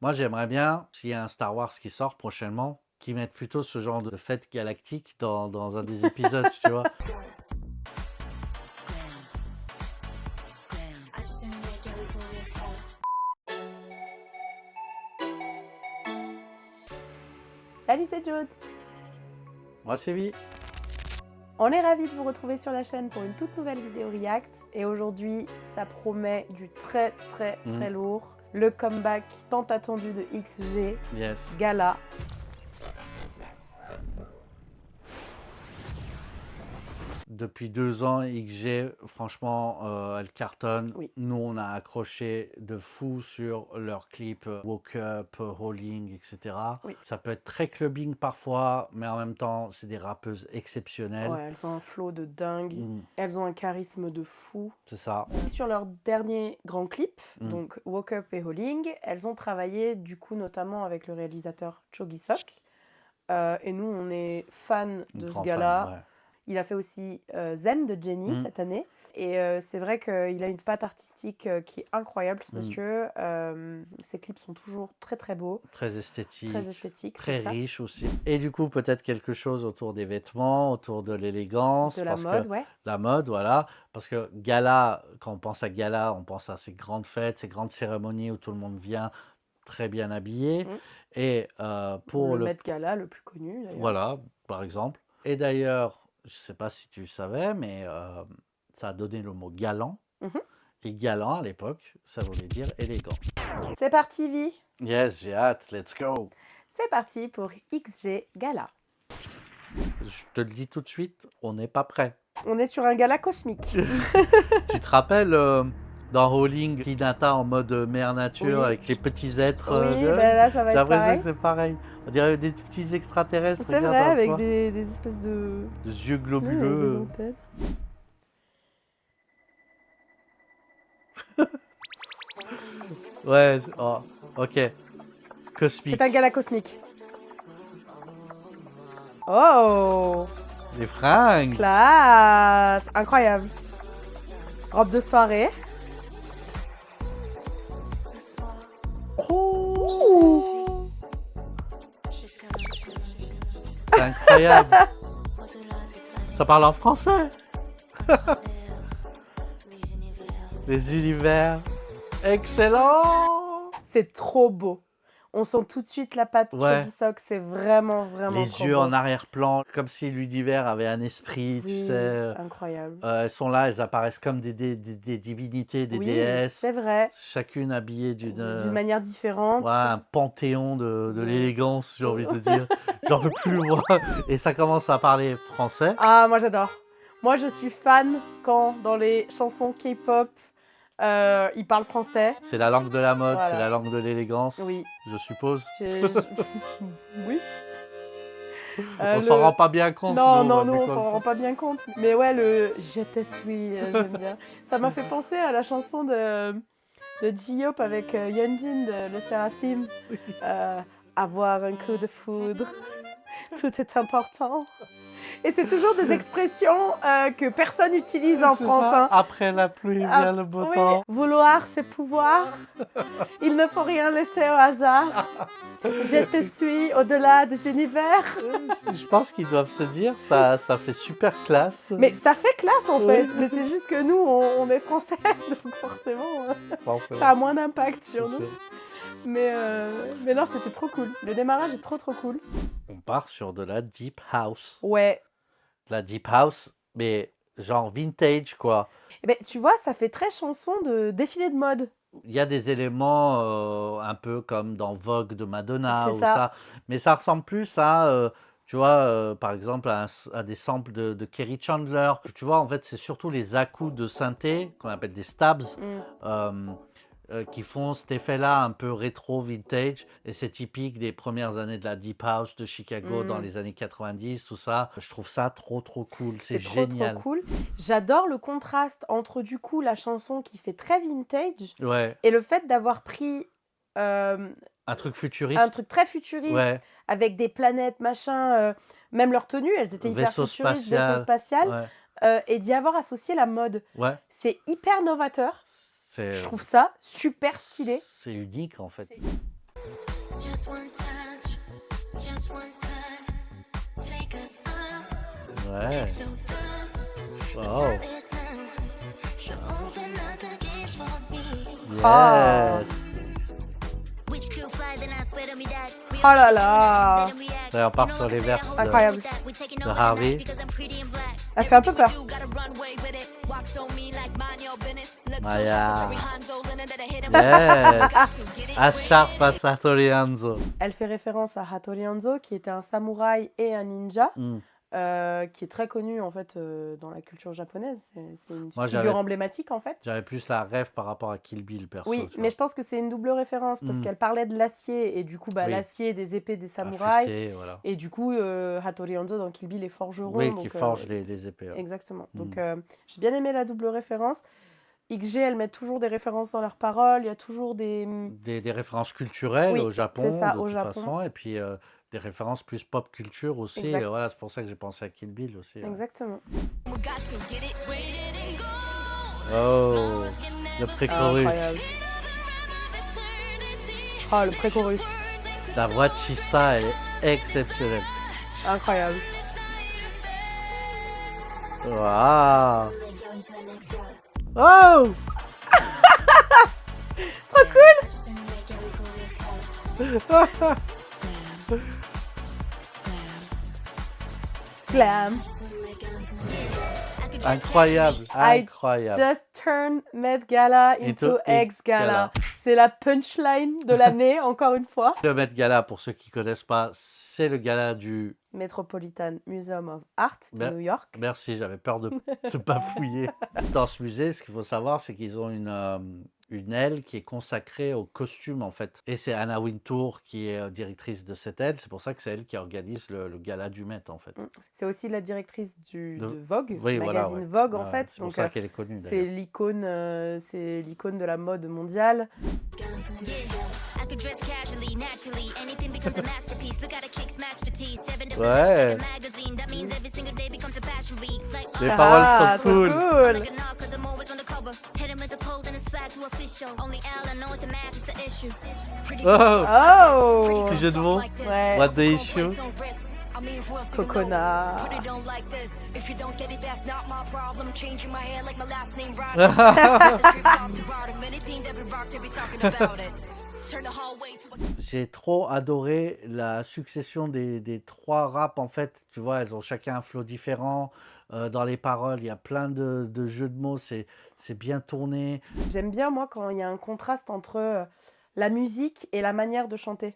Moi, j'aimerais bien, s'il y a un Star Wars qui sort prochainement, qu'ils mettent plutôt ce genre de fête galactique dans un des épisodes, tu vois. Salut, c'est Jaude. Moi, c'est vie. On est ravis de vous retrouver sur la chaîne pour une toute nouvelle vidéo React. Et aujourd'hui, ça promet du très lourd. Le comeback tant attendu de XG, Yes. Gala. Depuis 2 ans, XG, franchement, elle cartonne. Oui. Nous, on a accroché de fou sur leurs clips Woke Up, Rolling, etc. Oui. Ça peut être très clubbing parfois, mais en même temps, c'est des rappeuses exceptionnelles. Ouais, elles ont un flow de dingue. Mm, Elles ont un charisme de fou. c'est ça. Sur leur dernier grand clip, Mm. donc Woke Up et Rolling, elles ont travaillé du coup notamment avec le réalisateur Chogi Sok. Et nous, on est fans de ce Grand gars-là. fan, ouais. Il a fait aussi Zen de Jenny cette année. Et c'est vrai qu'il a une patte artistique qui est incroyable parce que ses clips sont toujours très beaux, Très esthétique, très esthétiques. très c'est ça. riche aussi. Et du coup, peut-être quelque chose autour des vêtements, autour de l'élégance. De la parce mode, que ouais. La mode, voilà. Parce que gala, quand on pense à gala, on pense à ces grandes fêtes, ces grandes cérémonies où tout le monde vient très bien habillé. Et pour le Met Gala, le plus connu d'ailleurs. Voilà, par exemple. Et d'ailleurs, je ne sais pas si tu savais, mais ça a donné le mot galant. Et galant, à l'époque, ça voulait dire élégant. C'est parti, Vi. Yes, j'ai hâte, let's go. C'est parti pour XG Gala. Je te le dis tout de suite, on n'est pas prêt. On est sur un gala cosmique. Tu te rappelles dans Rolling, Hinata en mode mère nature Oui. avec les petits êtres Oui, ben là ça va J'ai être l'impression pareil. que c'est pareil. On dirait des petits extraterrestres. C'est regarde, vrai, dans le avec coin. des espèces de... Des yeux Oui, globuleux. des antennes. Ouais, oh, ok. Cosmique. C'est un gala cosmique. Oh, Les fringues. classe, incroyable. Robe de soirée. Oh, c'est incroyable. Ça parle en français. Les univers. Excellent. C'est trop beau. On sent tout de suite la patte Ouais. Chogi Sok, c'est vraiment Les trop yeux beau. en arrière-plan, comme si l'univers avait un esprit, tu Oui, sais. incroyable. Elles sont là, elles apparaissent comme des divinités, des Oui, déesses. c'est vrai. Chacune habillée d'une manière différente. ouais, un panthéon de l'élégance, j'ai envie de dire. J'en peux plus, moi. Et ça commence à parler français. Ah, moi j'adore. Moi je suis fan quand dans les chansons K-pop, ils parlent français. C'est la langue de la mode, Voilà. c'est la langue de l'élégance, Oui. je suppose. Oui. On s'en rend pas bien compte. Non, nous, non, mais nous on comme s'en ça. rend pas bien compte. Mais ouais, le Je te suis, j'aime bien. Ça m'a fait penser à la chanson de J-Hope avec Yeonjin de Le Seraphim. Avoir un coup de foudre, tout est important. Et c'est toujours des expressions que personne n'utilise en C'est France. ça. Hein. Après la pluie vient le beau temps. Vouloir, c'est pouvoir. Il ne faut rien laisser au hasard. Je te suis au-delà des univers. Je pense qu'ils doivent se dire, ça fait super classe. Mais ça fait classe en Oui. fait. Mais c'est juste que nous, on est français. Donc forcément, ça a moins d'impact sur nous. Mais non, c'était trop cool. Le démarrage est trop cool. On part sur de la deep house. Ouais. La deep house, mais genre vintage, quoi. Eh ben, tu vois, ça fait très chanson de défilé de mode. Il y a des éléments un peu comme dans Vogue de Madonna C'est ou ça. ça, mais ça ressemble plus à, tu vois, par exemple, à des samples de Kerry Chandler. Tu vois, en fait, c'est surtout les à-coups de synthé, qu'on appelle des stabs, qui font cet effet-là un peu rétro vintage, et c'est typique des premières années de la Deep House de Chicago dans les années 90, tout ça. Je trouve ça trop cool, c'est génial. Trop cool. J'adore le contraste entre du coup la chanson qui fait très vintage Ouais, et le fait d'avoir pris un truc futuriste. un truc très futuriste Ouais, avec des planètes, machin, même leur tenue, elles étaient hyper vaisseau futuristes, spatial. vaisseau spatial, Ouais, et d'y avoir associé la mode. ouais. C'est hyper novateur. C'est Je trouve ça super stylé. c'est unique en fait. Ouais. Wow. Ah. Yes. Oh là là. Ça, on part sur les vers Incroyable. de Harvey. Elle fait un peu peur. Maya. Yes. As sharp as Hattori Hanzo. Elle fait référence à Hattori Hanzo, qui était un samouraï et un ninja, Mm. qui est très connu en fait dans la culture japonaise. C'est une Moi, figure emblématique en fait. J'avais plus la rêve par rapport à Kill Bill, perso. Oui, tu mais je pense que c'est une double référence parce Mm. qu'elle parlait de l'acier et du coup, Oui. l'acier des épées des vois. samouraïs. Affûté, voilà. Et du coup, Hattori Hanzo dans Kill Bill est forgeron. Oui, donc, qui forge les épées. Ouais. Exactement. Mm. Donc, j'ai bien aimé la double référence. XG, elles mettent toujours des références dans leurs paroles. Il y a toujours des... Des références culturelles Oui, au Japon, c'est ça, de au toute Japon. façon, et puis des références plus pop culture aussi. Exact. Et voilà, c'est pour ça que j'ai pensé à Kill Bill aussi. Ouais. Exactement. Oh, le pré-chorus. Incroyable. Oh, le pré-chorus. La voix de Chisa, elle est exceptionnelle. Incroyable. Waouh. Oh. Trop cool. Glam. Incroyable, incroyable. Just turn Met Gala into Into X Gala. Gala. C'est la punchline de l'année, encore une fois. Le Met Gala, pour ceux qui ne connaissent pas, c'est le gala du... Metropolitan Museum of Art de New York. Merci, j'avais peur de ne pas fouiller. Dans ce musée, ce qu'il faut savoir, c'est qu'ils ont une aile qui est consacrée aux costumes, en fait. Et c'est Anna Wintour qui est directrice de cette aile. C'est pour ça que c'est elle qui organise le gala du Met, en fait. C'est aussi la directrice de Vogue, oui, du voilà, magazine Vogue, en fait. C'est pour ça qu'elle est connue, c'est d'ailleurs. l'icône de la mode mondiale. Ouais. Les paroles sont cool. Oh, Petit jeu de mots. ouais. What the issue? Coconut. J'ai trop adoré la succession des trois raps, en fait. Tu vois, elles ont chacun un flow différent. Dans les paroles, il y a plein de jeux de mots. C'est bien tourné. J'aime bien, moi, quand il y a un contraste entre la musique et la manière de chanter.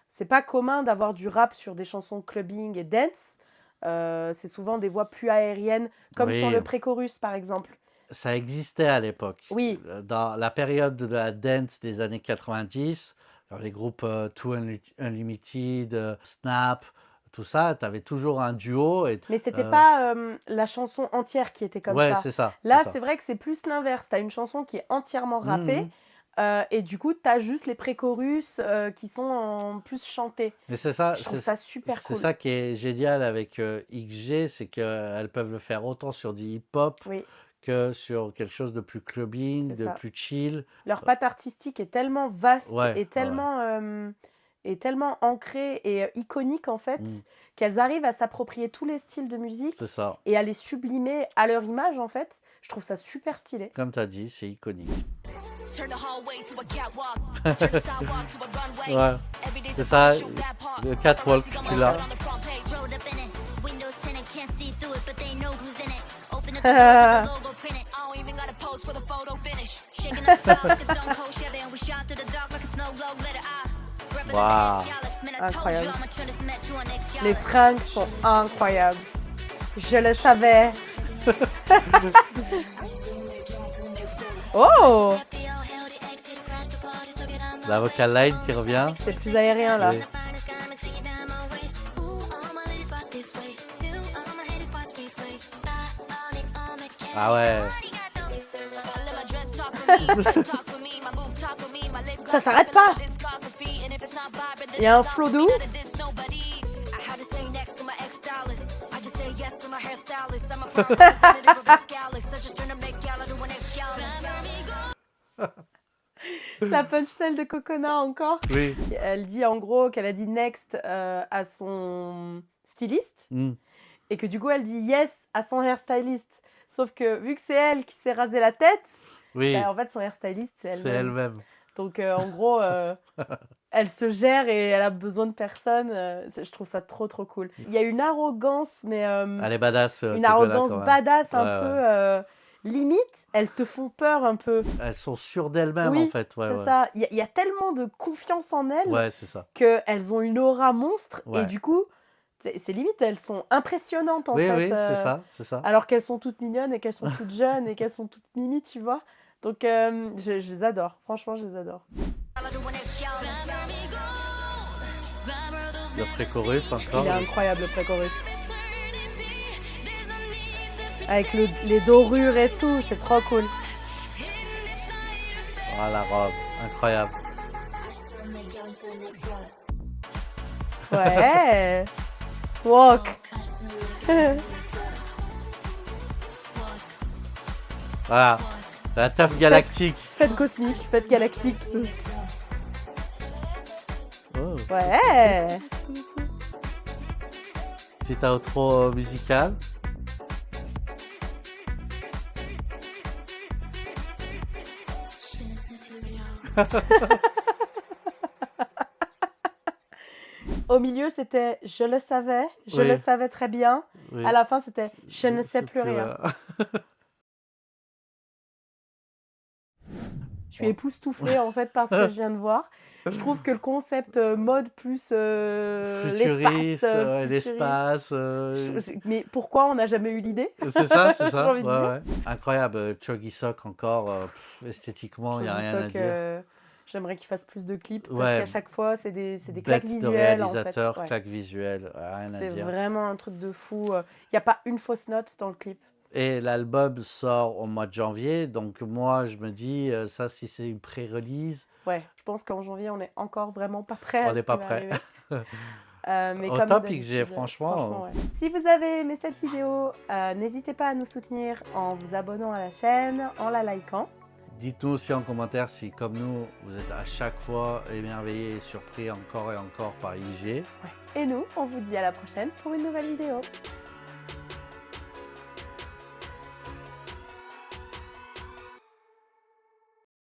C'est pas commun d'avoir du rap sur des chansons clubbing et dance. C'est souvent des voix plus aériennes, comme Oui. sur le pré-chorus, par exemple. Ça existait à l'époque. Oui. Dans la période de la dance des années 90, alors les groupes Too Unlimited, Snap, tout ça, tu avais toujours un duo. Mais c'était pas la chanson entière qui était comme ouais, ça. c'est ça. Là, ça. c'est vrai que c'est plus l'inverse. Tu as une chanson qui est entièrement rappée. Et du coup, tu as juste les pré-chorus qui sont en plus chantés. Mais c'est ça, Je trouve ça super cool. C'est ça qui est génial avec XG, c'est qu'elles peuvent le faire autant sur du hip-hop Oui. que sur quelque chose de plus clubbing, C'est de ça. plus chill. Leur patte artistique est tellement vaste Ouais, et tellement ancrée et iconique en fait, qu'elles arrivent à s'approprier tous les styles de musique C'est ça. et à les sublimer à leur image en fait. Je trouve ça super stylé. Comme tu as dit, c'est iconique. Ouais, c'est ça, le catwalk, tu l'as. Waouh. Incroyable. Les fringues sont incroyables. Je le savais. Oh, La vocal line qui revient. c'est plus aérien là. Oui. Ah ouais. Ça s'arrête pas. Il y a un flow de ouf. La punchline de Kokona encore. Oui. Elle dit en gros qu'elle a dit next à son styliste Mm. et que du coup elle dit yes à son hairstylist. Sauf que vu que c'est elle qui s'est rasé la tête, Oui, bah, en fait son hairstylist c'est c'est elle-même. elle-même. Donc en gros, elle se gère et elle a besoin de personne. Je trouve ça trop trop cool. Il y a une arrogance, mais Elle est badass. une Kokona, arrogance quand même. badass un Ouais, peu limite. Elles te font peur un peu. Elles sont sûres d'elles-mêmes, Oui, en fait. Ouais, c'est ouais. ça. Il y a tellement de confiance en elles Ouais, c'est ça. qu'elles ont une aura monstre et Ouais. du coup, c'est limite, elles sont impressionnantes en Oui, fait. oui, c'est ça, c'est ça. Alors qu'elles sont toutes mignonnes et qu'elles sont toutes jeunes et qu'elles sont toutes mimi, tu vois. Donc je les adore. Franchement, je les adore. Le pré-chorus encore. Il est incroyable le pré-chorus. Avec les dorures et tout, c'est trop cool. Ah, la robe, incroyable. Ouais. Walk. Voilà, la teuf galactique. Fête cosmique, fête galactique. Oh, Ouais. petit outro musical. Au milieu, c'était je le savais, je Oui. le savais très bien. Oui. À la fin, c'était je ne sais plus rien. Je suis époustouflée en fait par ce que je viens de voir. Je trouve que le concept mode plus Futuriste, l'espace. Mais pourquoi on n'a jamais eu l'idée? C'est ça, c'est J'ai ça. envie de dire. Ouais. Incroyable. Choggy Sock encore. Esthétiquement, il n'y a Je rien à dis ça dire. que j'aimerais qu'il fasse plus de clips parce Ouais. qu'à chaque fois, c'est des claques Bête de visuelles en fait. réalisateur, Ouais. claque visuelle, rien à C'est dire. vraiment un truc de fou. Il n'y a pas une fausse note dans le clip. Et l'album sort au mois de janvier, donc moi je me dis, ça si c'est une pré-release, Ouais, je pense qu'en janvier, on n'est encore vraiment pas prêt. on n'est pas prêt. Mais Au comme top d'habitude, XG, franchement. ouais. Si vous avez aimé cette vidéo, n'hésitez pas à nous soutenir en vous abonnant à la chaîne, en la likant. Dites-nous aussi en commentaire si, comme nous, vous êtes à chaque fois émerveillés et surpris encore et encore par IG. Et nous, on vous dit à la prochaine pour une nouvelle vidéo.